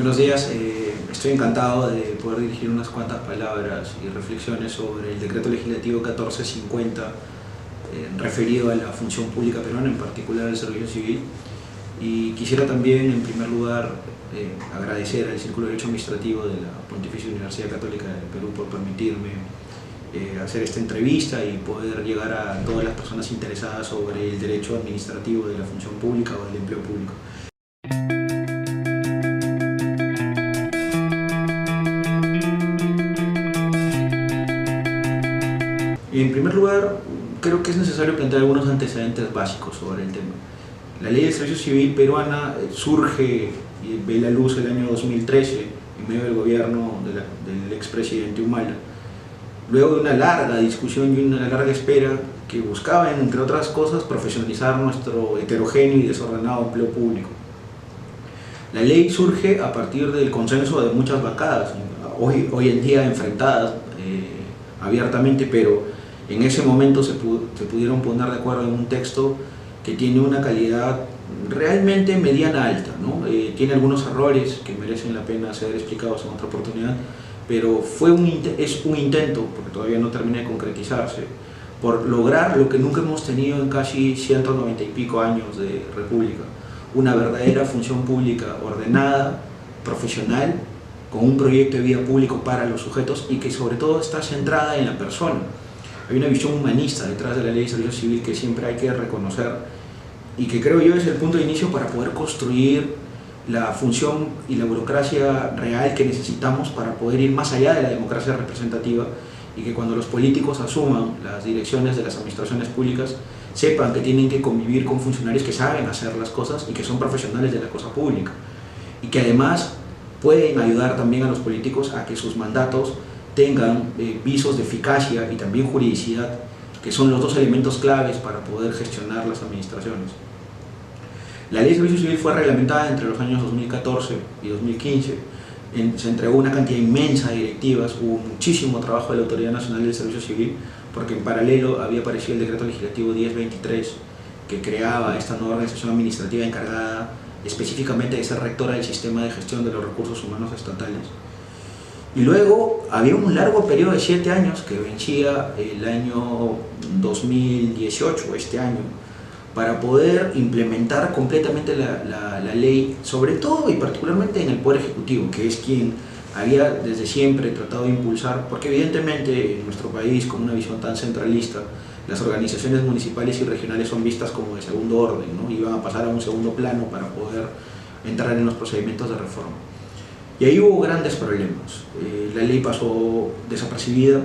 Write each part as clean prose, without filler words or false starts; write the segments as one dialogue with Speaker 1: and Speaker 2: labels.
Speaker 1: Buenos días, estoy encantado de poder dirigir unas cuantas palabras y reflexiones sobre el decreto legislativo 1450 referido a la función pública peruana, en particular al servicio civil. Y quisiera también, en primer lugar, agradecer al Círculo de Derecho Administrativo de la Pontificia Universidad Católica del Perú por permitirme hacer esta entrevista y poder llegar a todas las personas interesadas sobre el derecho administrativo de la función pública o del empleo público. En primer lugar, creo que es necesario plantear algunos antecedentes básicos sobre el tema. La Ley del Servicio Civil peruana surge y ve la luz el año 2013 en medio del gobierno del expresidente Humala, luego de una larga discusión y una larga espera que buscaba, entre otras cosas, profesionalizar nuestro heterogéneo y desordenado empleo público. La ley surge a partir del consenso de muchas bancadas, hoy en día enfrentadas abiertamente, pero en ese momento se pudieron poner de acuerdo en un texto que tiene una calidad realmente mediana alta, ¿no? Tiene algunos errores que merecen la pena ser explicados en otra oportunidad, pero es un intento, porque todavía no termina de concretizarse, por lograr lo que nunca hemos tenido en casi 190 y pico años de república: una verdadera función pública ordenada, profesional, con un proyecto de vida público para los sujetos y que sobre todo está centrada en la persona. Hay una visión humanista detrás de la Ley de Servicio Civil que siempre hay que reconocer y que creo yo es el punto de inicio para poder construir la función y la burocracia real que necesitamos para poder ir más allá de la democracia representativa, y que cuando los políticos asuman las direcciones de las administraciones públicas sepan que tienen que convivir con funcionarios que saben hacer las cosas y que son profesionales de la cosa pública, y que además pueden ayudar también a los políticos a que sus mandatos tengan visos de eficacia y también juridicidad, que son los dos elementos claves para poder gestionar las administraciones. La Ley de Servicio Civil fue reglamentada entre los años 2014 y 2015, se entregó una cantidad inmensa de directivas, hubo muchísimo trabajo de la Autoridad Nacional del Servicio Civil, porque en paralelo había aparecido el decreto legislativo 1023, que creaba esta nueva organización administrativa encargada específicamente de ser rectora del sistema de gestión de los recursos humanos estatales. Y luego había un largo periodo de 7 años que vencía el año 2018, este año, para poder implementar completamente la ley, sobre todo y particularmente en el Poder Ejecutivo, que es quien había desde siempre tratado de impulsar, porque evidentemente en nuestro país, con una visión tan centralista, las organizaciones municipales y regionales son vistas como de segundo orden, ¿no? Y van a pasar a un segundo plano para poder entrar en los procedimientos de reforma. Y ahí hubo grandes problemas. La ley pasó desapercibida,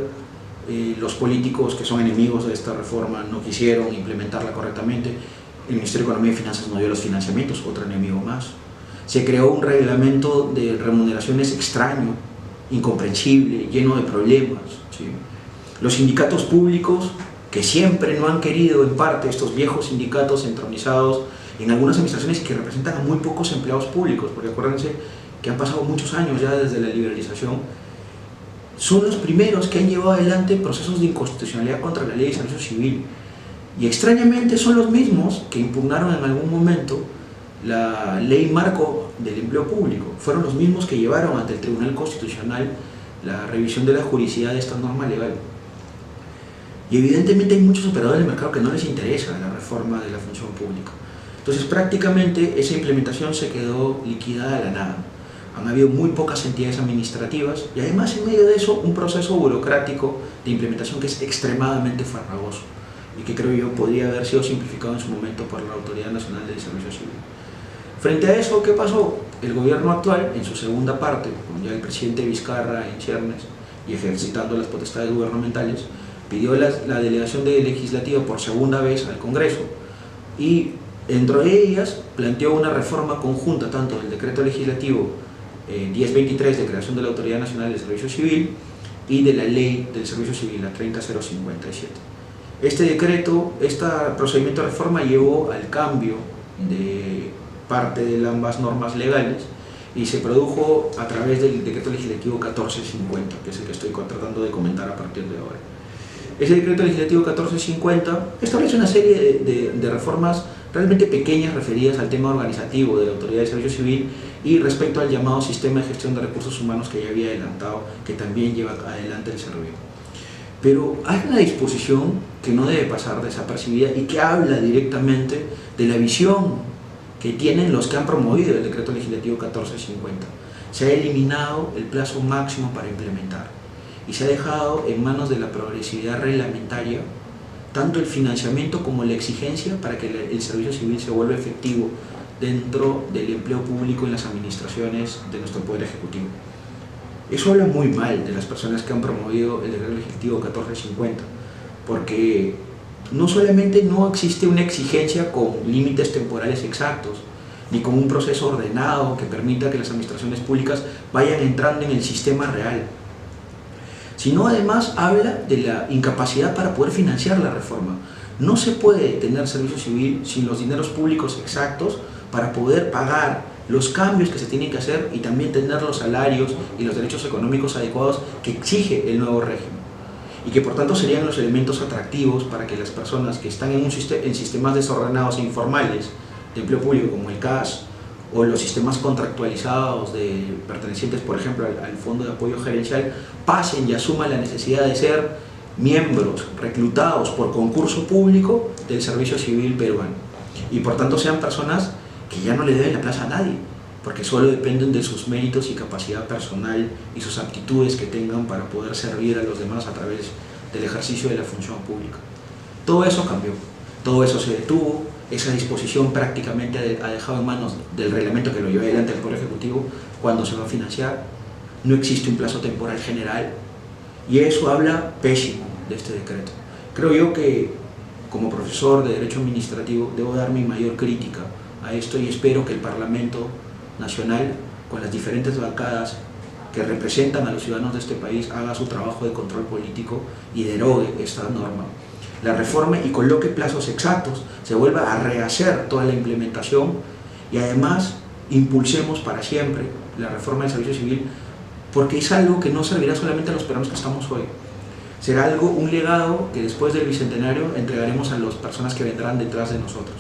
Speaker 1: los políticos que son enemigos de esta reforma no quisieron implementarla correctamente, el Ministerio de Economía y Finanzas no dio los financiamientos, otro enemigo más. Se creó un reglamento de remuneraciones extraño, incomprensible, lleno de problemas, ¿sí? Los sindicatos públicos, que siempre no han querido, en parte, estos viejos sindicatos entronizados en algunas administraciones que representan a muy pocos empleados públicos, porque acuérdense que han pasado muchos años ya desde la liberalización, son los primeros que han llevado adelante procesos de inconstitucionalidad contra la Ley de Servicio Civil, y extrañamente son los mismos que impugnaron en algún momento la Ley Marco del Empleo Público, fueron los mismos que llevaron ante el Tribunal Constitucional la revisión de la juridicidad de esta norma legal. Y evidentemente hay muchos operadores del mercado que no les interesa la reforma de la función pública. Entonces prácticamente esa implementación se quedó liquidada a la nada. Han habido muy pocas entidades administrativas y además en medio de eso un proceso burocrático de implementación que es extremadamente farragoso y que creo yo podría haber sido simplificado en su momento por la Autoridad Nacional del Servicio Civil. Frente a eso, ¿qué pasó? El gobierno actual, en su segunda parte, con ya el presidente Vizcarra en ciernes y ejercitando las potestades gubernamentales, pidió la delegación de legislativa por segunda vez al Congreso y entre ellas planteó una reforma conjunta tanto del decreto legislativo 1023 de creación de la Autoridad Nacional del Servicio Civil y de la Ley del Servicio Civil, la 30057. Este decreto, este procedimiento de reforma llevó al cambio de parte de ambas normas legales y se produjo a través del decreto legislativo 1450, que es el que estoy tratando de comentar a partir de ahora. Ese decreto legislativo 1450 establece una serie de reformas realmente pequeñas referidas al tema organizativo de la Autoridad de Servicio Civil y respecto al llamado Sistema de Gestión de Recursos Humanos que ya había adelantado, que también lleva adelante el servicio. Pero hay una disposición que no debe pasar desapercibida y que habla directamente de la visión que tienen los que han promovido el Decreto Legislativo 1450. Se ha eliminado el plazo máximo para implementar y se ha dejado en manos de la progresividad reglamentaria tanto el financiamiento como la exigencia para que el servicio civil se vuelva efectivo dentro del empleo público en las administraciones de nuestro Poder Ejecutivo. Eso habla muy mal de las personas que han promovido el Decreto Legislativo 1450, porque no solamente no existe una exigencia con límites temporales exactos, ni con un proceso ordenado que permita que las administraciones públicas vayan entrando en el sistema real, sino además habla de la incapacidad para poder financiar la reforma. No se puede tener servicio civil sin los dineros públicos exactos para poder pagar los cambios que se tienen que hacer y también tener los salarios y los derechos económicos adecuados que exige el nuevo régimen, y que por tanto serían los elementos atractivos para que las personas que están en sistemas desordenados e informales de empleo público como el CAS o los sistemas contractualizados pertenecientes por ejemplo al Fondo de Apoyo Gerencial pasen y asuman la necesidad de ser miembros reclutados por concurso público del servicio civil peruano, y por tanto sean personas que ya no le deben la plaza a nadie, porque solo dependen de sus méritos y capacidad personal y sus aptitudes que tengan para poder servir a los demás a través del ejercicio de la función pública. Todo eso cambió, todo eso se detuvo, esa disposición prácticamente ha dejado en manos del reglamento que lo lleva adelante el Poder Ejecutivo cuando se va a financiar. No existe un plazo temporal general y eso habla pésimo de este decreto. Creo yo que como profesor de Derecho Administrativo debo dar mi mayor crítica a esto y espero que el Parlamento Nacional, con las diferentes bancadas que representan a los ciudadanos de este país, haga su trabajo de control político y derogue esta norma, la reforme y coloque plazos exactos, se vuelva a rehacer toda la implementación y además impulsemos para siempre la reforma del servicio civil, porque es algo que no servirá solamente a los peruanos que estamos hoy, será un legado que después del bicentenario entregaremos a las personas que vendrán detrás de nosotros,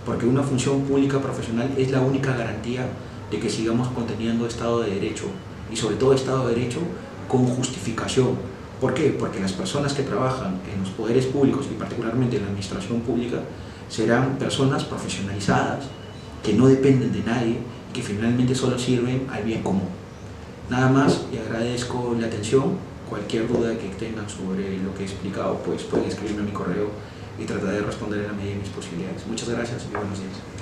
Speaker 1: porque una función pública profesional es la única garantía de que sigamos conteniendo Estado de Derecho y sobre todo Estado de Derecho con justificación. ¿Por qué? Porque las personas que trabajan en los poderes públicos y particularmente en la administración pública serán personas profesionalizadas que no dependen de nadie y que finalmente solo sirven al bien común. Nada más, y agradezco la atención. Cualquier duda que tengan sobre lo que he explicado, pues pueden escribirme a mi correo y trataré de responder en la medida de mis posibilidades. Muchas gracias y buenos días.